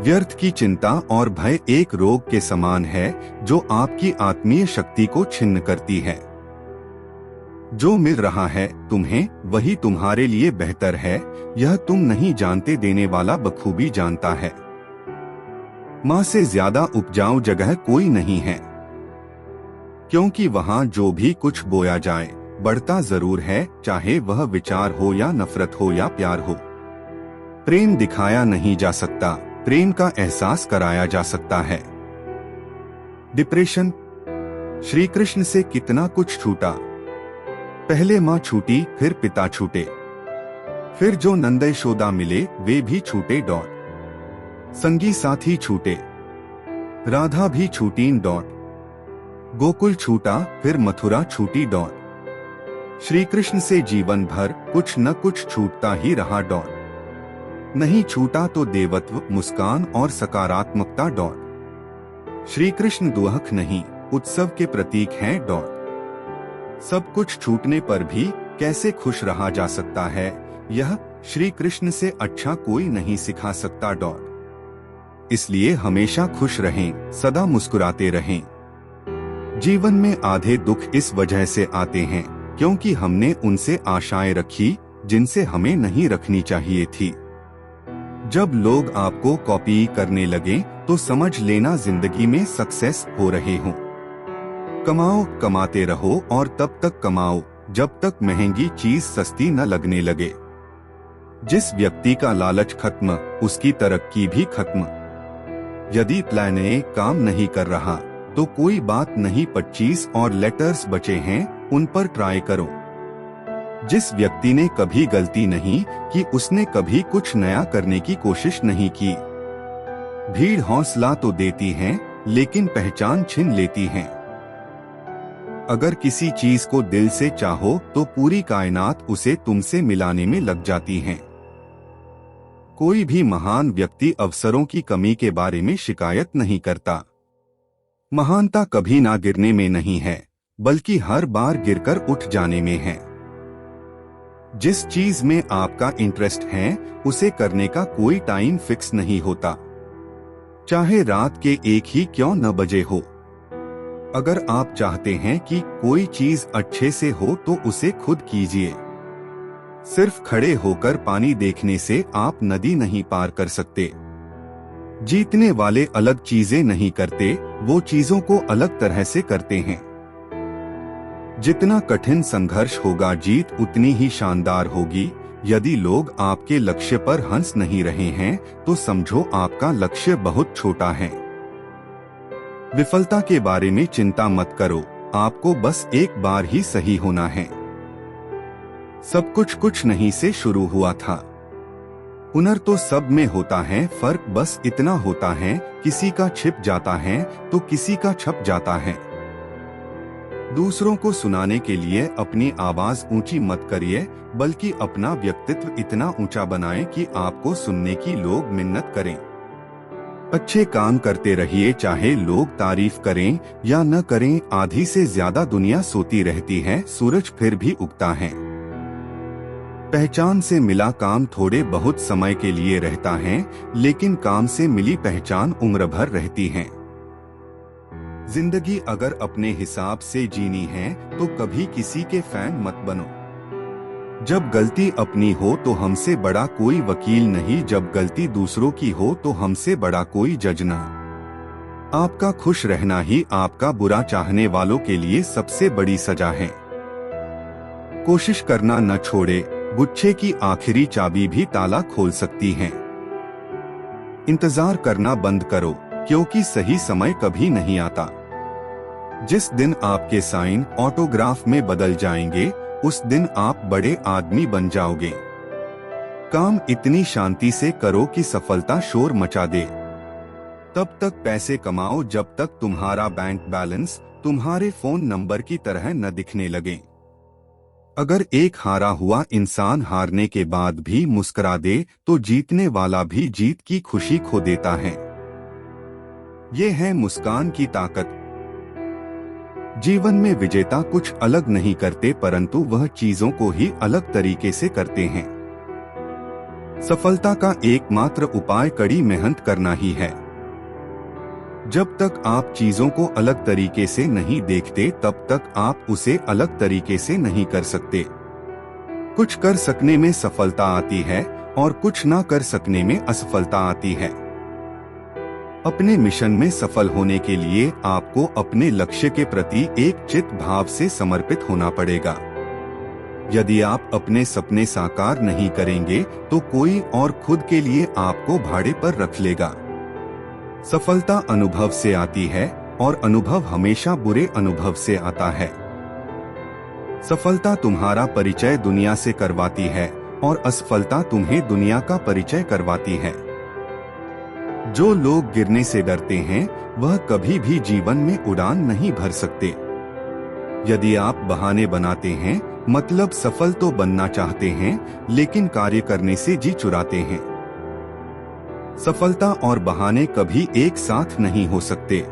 व्यर्थ की चिंता और भय एक रोग के समान है जो आपकी आत्मीय शक्ति को छिन्न करती है। जो मिल रहा है तुम्हें वही तुम्हारे लिए बेहतर है, यह तुम नहीं जानते देने वाला बखूबी जानता है। माँ से ज्यादा उपजाऊ जगह कोई नहीं है, क्योंकि वहाँ जो भी कुछ बोया जाए बढ़ता जरूर है, चाहे वह विचार हो या नफरत हो या प्यार हो। प्रेम दिखाया नहीं जा सकता, प्रेम का एहसास कराया जा सकता है। डिप्रेशन। श्री कृष्ण से कितना कुछ छूटा। पहले माँ छूटी, फिर पिता छूटे, फिर जो नंद यशोदा मिले वे भी छूटे डॉट। संगी साथी छूटे, राधा भी छूटी डॉट। गोकुल छूटा, फिर मथुरा छूटी डॉट। श्री कृष्ण से जीवन भर कुछ न कुछ छूटता ही रहा डॉट। नहीं छूटा तो देवत्व, मुस्कान और सकारात्मकता डॉट। श्री कृष्ण दुहक नहीं, उत्सव के प्रतीक हैं डॉट। सब कुछ छूटने पर भी कैसे खुश रहा जा सकता है, यह श्री कृष्ण से अच्छा कोई नहीं सिखा सकता डॉट। इसलिए हमेशा खुश रहें, सदा मुस्कुराते रहें। जीवन में आधे दुख इस वजह से आते हैं क्योंकि हमने उनसे आशाएं रखी जिनसे हमें नहीं रखनी चाहिए थी। जब लोग आपको कॉपी करने लगे तो समझ लेना जिंदगी में सक्सेस हो रहे हो। कमाओ, कमाते रहो और तब तक कमाओ जब तक महंगी चीज सस्ती न लगने लगे। जिस व्यक्ति का लालच खत्म, उसकी तरक्की भी खत्म। यदि प्लान ए काम नहीं कर रहा तो कोई बात नहीं, 25 और लेटर्स बचे हैं, उन पर ट्राई करो। जिस व्यक्ति ने कभी गलती नहीं की, उसने कभी कुछ नया करने की कोशिश नहीं की। भीड़ हौसला तो देती है लेकिन पहचान छीन लेती है। अगर किसी चीज को दिल से चाहो तो पूरी कायनात उसे तुमसे मिलाने में लग जाती है। कोई भी महान व्यक्ति अवसरों की कमी के बारे में शिकायत नहीं करता। महानता कभी ना गिरने में नहीं है, बल्कि हर बार गिरकर उठ जाने में है। जिस चीज में आपका इंटरेस्ट है उसे करने का कोई टाइम फिक्स नहीं होता, चाहे रात के 1 ही क्यों न बजे हो। अगर आप चाहते हैं कि कोई चीज अच्छे से हो तो उसे खुद कीजिए। सिर्फ खड़े होकर पानी देखने से आप नदी नहीं पार कर सकते। जीतने वाले अलग चीजें नहीं करते, वो चीजों को अलग तरह से करते हैं। जितना कठिन संघर्ष होगा जीत उतनी ही शानदार होगी। यदि लोग आपके लक्ष्य पर हंस नहीं रहे हैं तो समझो आपका लक्ष्य बहुत छोटा है। विफलता के बारे में चिंता मत करो, आपको बस एक बार ही सही होना है। सब कुछ नहीं से शुरू हुआ था। हुनर तो सब में होता है, फर्क बस इतना होता है किसी का छिप जाता है तो किसी का छप जाता है। दूसरों को सुनाने के लिए अपनी आवाज ऊंची मत करिए, बल्कि अपना व्यक्तित्व इतना ऊंचा बनाएं कि आपको सुनने की लोग मिन्नत करें। अच्छे काम करते रहिए, चाहे लोग तारीफ करें या न करें। आधी से ज्यादा दुनिया सोती रहती है, सूरज फिर भी उगता है। पहचान से मिला काम थोड़े बहुत समय के लिए रहता है, लेकिन काम से मिली पहचान उम्र भर रहती है। जिंदगी अगर अपने हिसाब से जीनी है तो कभी किसी के फैन मत बनो। जब गलती अपनी हो तो हमसे बड़ा कोई वकील नहीं, जब गलती दूसरों की हो तो हमसे बड़ा कोई जज ना। आपका खुश रहना ही आपका बुरा चाहने वालों के लिए सबसे बड़ी सजा है। कोशिश करना न छोड़े, गुच्छे की आखिरी चाबी भी ताला खोल सकती है। इंतजार करना बंद करो, क्योंकि सही समय कभी नहीं आता। जिस दिन आपके साइन ऑटोग्राफ में बदल जाएंगे, उस दिन आप बड़े आदमी बन जाओगे। काम इतनी शांति से करो कि सफलता शोर मचा दे। तब तक पैसे कमाओ जब तक तुम्हारा बैंक बैलेंस तुम्हारे फोन नंबर की तरह न दिखने लगे। अगर एक हारा हुआ इंसान हारने के बाद भी मुस्कुरा दे तो जीतने वाला भी जीत की खुशी खो देता है। ये है मुस्कान की ताकत। जीवन में विजेता कुछ अलग नहीं करते, परंतु वह चीजों को ही अलग तरीके से करते हैं। सफलता का एकमात्र उपाय कड़ी मेहनत करना ही है। जब तक आप चीजों को अलग तरीके से नहीं देखते तब तक आप उसे अलग तरीके से नहीं कर सकते। कुछ कर सकने में सफलता आती है और कुछ ना कर सकने में असफलता आती है। अपने मिशन में सफल होने के लिए आपको अपने लक्ष्य के प्रति एक चित्त भाव से समर्पित होना पड़ेगा। यदि आप अपने सपने साकार नहीं करेंगे तो कोई और खुद के लिए आपको भाड़े पर रख लेगा। सफलता अनुभव से आती है और अनुभव हमेशा बुरे अनुभव से आता है। सफलता तुम्हारा परिचय दुनिया से करवाती है और असफलता तुम्हें दुनिया का परिचय करवाती है। जो लोग गिरने से डरते हैं वह कभी भी जीवन में उड़ान नहीं भर सकते। यदि आप बहाने बनाते हैं मतलब सफल तो बनना चाहते हैं लेकिन कार्य करने से जी चुराते हैं। सफलता और बहाने कभी एक साथ नहीं हो सकते।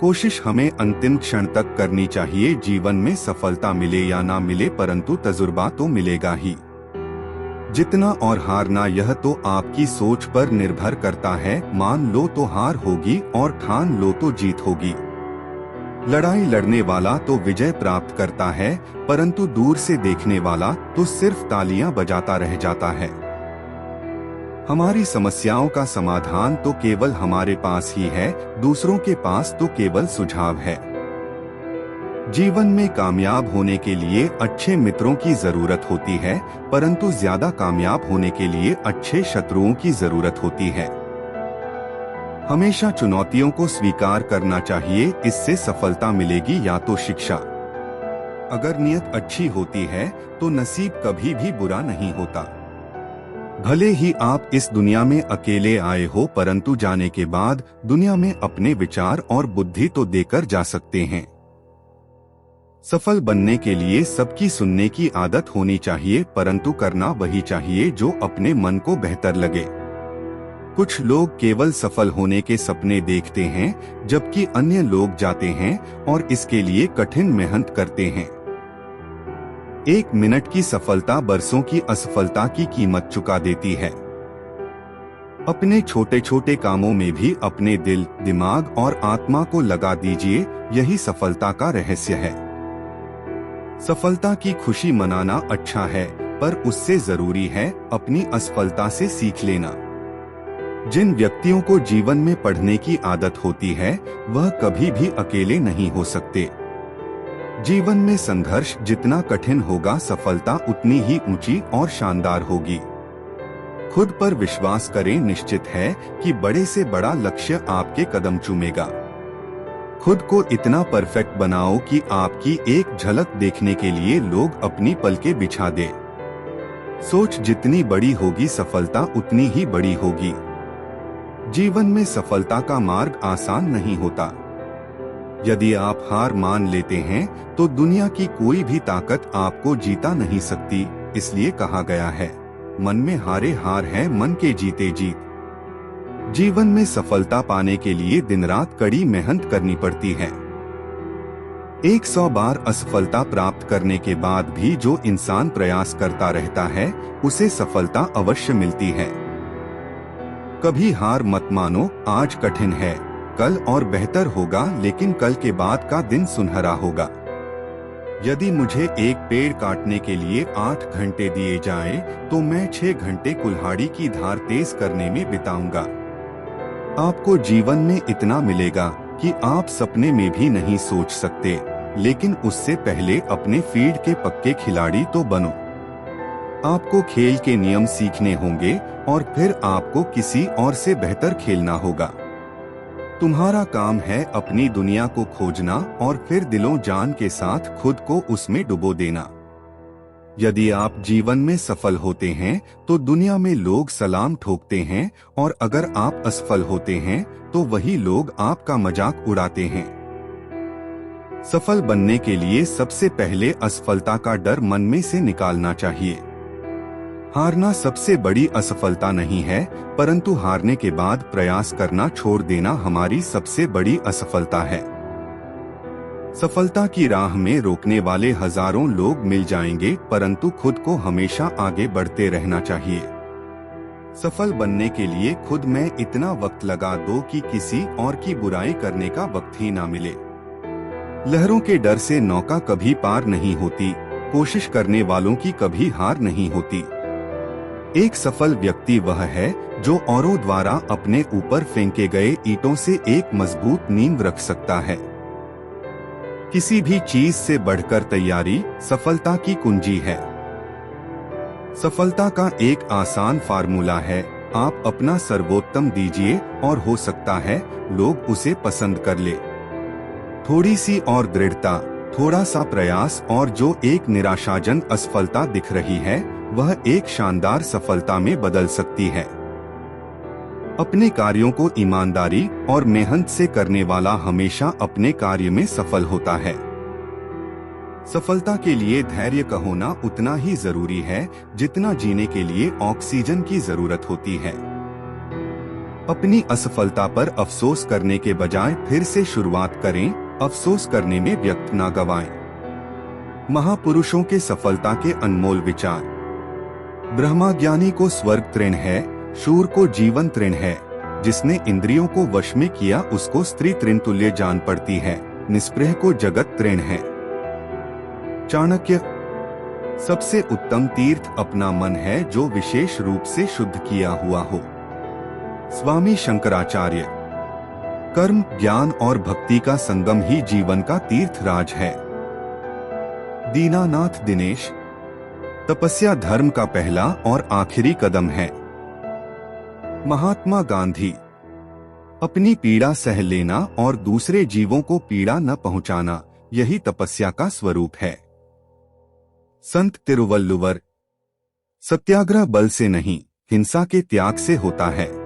कोशिश हमें अंतिम क्षण तक करनी चाहिए। जीवन में सफलता मिले या ना मिले परंतु तजुर्बा तो मिलेगा ही। जितना और हारना यह तो आपकी सोच पर निर्भर करता है। मान लो तो हार होगी और ठान लो तो जीत होगी। लड़ाई लड़ने वाला तो विजय प्राप्त करता है परंतु दूर से देखने वाला तो सिर्फ तालियां बजाता रह जाता है। हमारी समस्याओं का समाधान तो केवल हमारे पास ही है, दूसरों के पास तो केवल सुझाव है। जीवन में कामयाब होने के लिए अच्छे मित्रों की जरूरत होती है परंतु ज्यादा कामयाब होने के लिए अच्छे शत्रुओं की जरूरत होती है। हमेशा चुनौतियों को स्वीकार करना चाहिए, इससे सफलता मिलेगी या तो शिक्षा। अगर नियत अच्छी होती है तो नसीब कभी भी बुरा नहीं होता। भले ही आप इस दुनिया में अकेले आए हो परंतु जाने के बाद दुनिया में अपने विचार और बुद्धि तो देकर जा सकते हैं। सफल बनने के लिए सबकी सुनने की आदत होनी चाहिए परंतु करना वही चाहिए जो अपने मन को बेहतर लगे। कुछ लोग केवल सफल होने के सपने देखते हैं जबकि अन्य लोग जाते हैं और इसके लिए कठिन मेहनत करते हैं। 1 मिनट की सफलता बरसों की असफलता की कीमत चुका देती है। अपने छोटे छोटे कामों में भी अपने दिल, दिमाग और आत्मा को लगा दीजिए, यही सफलता का रहस्य है। सफलता की खुशी मनाना अच्छा है पर उससे जरूरी है अपनी असफलता से सीख लेना। जिन व्यक्तियों को जीवन में पढ़ने की आदत होती है वह कभी भी अकेले नहीं हो सकते। जीवन में संघर्ष जितना कठिन होगा सफलता उतनी ही ऊंची और शानदार होगी। खुद पर विश्वास करें, निश्चित है कि बड़े से बड़ा लक्ष्य आपके कदम चूमेगा। खुद को इतना परफेक्ट बनाओ कि आपकी एक झलक देखने के लिए लोग अपनी पलकें बिछा दे। सोच जितनी बड़ी होगी सफलता उतनी ही बड़ी होगी। जीवन में सफलता का मार्ग आसान नहीं होता। यदि आप हार मान लेते हैं तो दुनिया की कोई भी ताकत आपको जीता नहीं सकती। इसलिए कहा गया है, मन में हारे हार है, मन के जीते जीत। जीवन में सफलता पाने के लिए दिन रात कड़ी मेहनत करनी पड़ती है। 100 बार असफलता प्राप्त करने के बाद भी जो इंसान प्रयास करता रहता है उसे सफलता अवश्य मिलती है। कभी हार मत मानो, आज कठिन है, कल और बेहतर होगा, लेकिन कल के बाद का दिन सुनहरा होगा। यदि मुझे एक पेड़ काटने के लिए 8 घंटे दिए जाएं, तो मैं 6 घंटे कुल्हाड़ी की धार तेज करने में बिताऊंगा। आपको जीवन में इतना मिलेगा कि आप सपने में भी नहीं सोच सकते, लेकिन उससे पहले अपने फील्ड के पक्के खिलाड़ी तो बनो। आपको खेल के नियम सीखने होंगे और फिर आपको किसी और से बेहतर खेलना होगा। तुम्हारा काम है अपनी दुनिया को खोजना और फिर दिलों जान के साथ खुद को उसमें डुबो देना। यदि आप जीवन में सफल होते हैं तो दुनिया में लोग सलाम ठोकते हैं और अगर आप असफल होते हैं तो वही लोग आपका मजाक उड़ाते हैं। सफल बनने के लिए सबसे पहले असफलता का डर मन में से निकालना चाहिए। हारना सबसे बड़ी असफलता नहीं है, परंतु हारने के बाद प्रयास करना छोड़ देना हमारी सबसे बड़ी असफलता है। सफलता की राह में रोकने वाले हजारों लोग मिल जाएंगे, परंतु खुद को हमेशा आगे बढ़ते रहना चाहिए। सफल बनने के लिए खुद में इतना वक्त लगा दो कि किसी और की बुराई करने का वक्त ही ना मिले। लहरों के डर से नौका कभी पार नहीं होती, कोशिश करने वालों की कभी हार नहीं होती। एक सफल व्यक्ति वह है जो औरों द्वारा अपने ऊपर फेंके गए ईंटों से एक मजबूत नींव रख सकता है। किसी भी चीज से बढ़कर तैयारी सफलता की कुंजी है। सफलता का एक आसान फार्मूला है, आप अपना सर्वोत्तम दीजिए और हो सकता है लोग उसे पसंद कर ले। थोड़ी सी और दृढ़ता, थोड़ा सा प्रयास और जो एक निराशाजन असफलता दिख रही है वह एक शानदार सफलता में बदल सकती है। अपने कार्यों को ईमानदारी और मेहनत से करने वाला हमेशा अपने कार्य में सफल होता है। सफलता के लिए धैर्य का होना उतना ही जरूरी है जितना जीने के लिए ऑक्सीजन की जरूरत होती है। अपनी असफलता पर अफसोस करने के बजाय फिर से शुरुआत करें, अफसोस करने में वक्त ना गवाएं। महापुरुषों के सफलता के अनमोल विचार। ब्रह्मज्ञानी को स्वर्ग तृण है, शूर को जीवन तृण है, जिसने इंद्रियों को वश में किया उसको स्त्री तृण तुल्य जान पड़ती है, निस्पृह को जगत तृण है। चाणक्य। सबसे उत्तम तीर्थ अपना मन है जो विशेष रूप से शुद्ध किया हुआ हो। स्वामी शंकराचार्य। कर्म, ज्ञान और भक्ति का संगम ही जीवन का तीर्थ राज है। दीनानाथ दिनेश। तपस्या धर्म का पहला और आखिरी कदम है। महात्मा गांधी। अपनी पीड़ा सह लेना और दूसरे जीवों को पीड़ा न पहुंचाना, यही तपस्या का स्वरूप है। संत तिरुवल्लुवर। सत्याग्रह बल से नहीं, हिंसा के त्याग से होता है।